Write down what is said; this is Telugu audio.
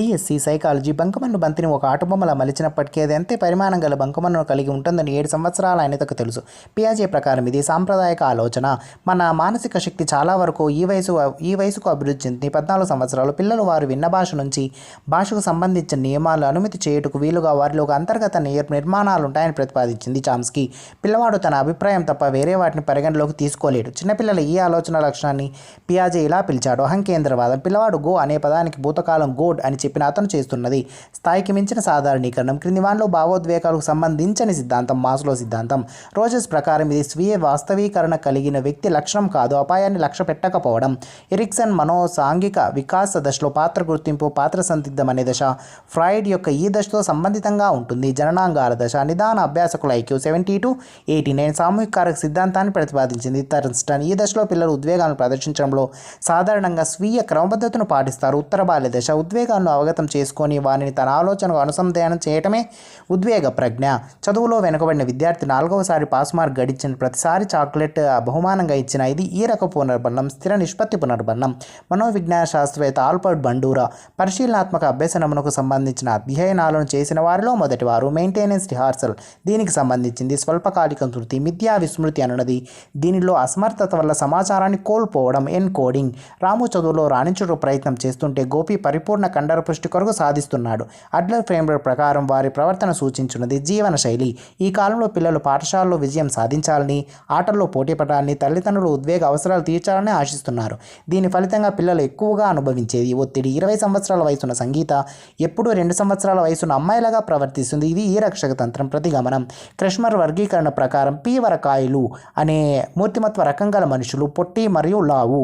డిఎస్సి సైకాలజీ బంకమన్ను బంతిని ఒక ఆటబొమ్మలా మలిచినప్పటికీ అది అంతే పరిమాణం గల బంకమన్నును కలిగి ఉంటుందని 7 సంవత్సరాల ఆయనతకు తెలుసు. పియాజే ప్రకారం ఇది సాంప్రదాయక ఆలోచన. మన మానసిక శక్తి చాలా వరకు ఈ వయసుకు అభివృద్ధి చెంది 14 సంవత్సరాలు పిల్లలు వారు విన్న భాష నుంచి భాషకు సంబంధించిన నియమాలు అనుమతి చేయుటకు వీలుగా వారిలో ఒక అంతర్గత నిర్మాణాలు ఉంటాయని ప్రతిపాదించింది చామ్స్కీ. పిల్లవాడు తన అభిప్రాయం తప్ప వేరే వాటిని పరిగణలోకి తీసుకోలేడు. చిన్నపిల్లల ఈ ఆలోచన లక్షణాన్ని పియాజే ఇలా పిలిచాడు: అహంకేంద్రవాదం. పిల్లవాడు గో అనే పదానికి భూతకాలం గోడ్ అని చెప్పిన అతను చేస్తున్నది స్థాయికి మించిన సాధారణీకరణం. క్రింది వానిలో భావోద్వేగాలకు సంబంధించని సిద్ధాంతం మాస్లో సిద్ధాంతం. రోజెస్ ప్రకారం ఇది స్వీయ వాస్తవీకరణ కలిగిన వ్యక్తి లక్షణం కాదు, అపాయాన్ని లక్ష్య పెట్టకపోవడం. ఎరిక్సన్ మనోసాంఘిక వికాస దశలో పాత్ర గుర్తింపు, పాత్ర సందిగ్ధం అనే దశ ఫ్రాయిడ్ యొక్క ఈ దశతో సంబంధితంగా ఉంటుంది. జననాంగాల దశ నిదాన అభ్యాసకుల ఐక్యూ 70 to 89 సామూహిక కారక సిద్ధాంతాన్ని ప్రతిపాదించింది థర్న్స్టన్. ఈ దశలో పిల్లలు ఉద్వేగాలను ప్రదర్శించడంలో సాధారణంగా స్వీయ క్రమబద్ధతను పాటిస్తారు. ఉత్తర బాల్య దశ ఉద్వేగాలను అవగతం చేసుకొని వారిని తన ఆలోచనకు అనుసంధానం చేయటమే ఉద్వేగ ప్రజ్ఞ. చదువులో వెనుకబడిన విద్యార్థి 4వసారి పాస్ మార్క్ గడించిన ప్రతిసారి చాక్లెట్ బహుమానంగా ఇచ్చిన ఇది ఈ రకపు పునర్బంధం, స్థిర నిష్పత్తి పునర్బంధం. మనోవిజ్ఞాన శాస్త్రవేత్త ఆల్బర్ట్ బండూరా పరిశీలనాత్మక అభ్యసనమునకు సంబంధించిన అధ్యయనాలను చేసిన వారిలో మొదటివారు. మెయింటెనెన్స్ రిహార్సల్ దీనికి సంబంధించింది. స్వల్పకాలిక స్మృతి, మిథ్యా విస్మృతి అన్నది దీనిలో అసమర్థత వల్ల సమాచారాన్ని కోల్పోవడం, ఎన్కోడింగ్. రాము చదువులో రాణించుట ప్రయత్నం చేస్తుంటే గోపి పరిపూర్ణ కండర పుష్టి కొరకు సాధిస్తున్నాడు. అడ్లర్ ఫ్రేమ్వర్క్ ప్రకారం వారి ప్రవర్తన సూచించున్నది జీవన శైలి. ఈ కాలంలో పిల్లలు పాఠశాలలో విజయం సాధించాలని, ఆటల్లో పోటీ పడాలని, తల్లిదండ్రులు ఉద్వేగ అవసరాలు తీర్చాలని ఆశిస్తున్నారు. దీని ఫలితంగా పిల్లలు ఎక్కువగా అనుభవించేది ఒత్తిడి. 20 సంవత్సరాల వయసున్న సంగీత ఎప్పుడూ 2 సంవత్సరాల వయసున్న అమ్మాయిలాగా ప్రవర్తిస్తుంది. ఇది ఈ రక్షక తంత్రం ప్రతిగమనం. క్రెష్మర్ వర్గీకరణ ప్రకారం పీవరకాయలు అనే మూర్తిమత్వ రకం గల మనుషులు పొట్టి మరియు లావు.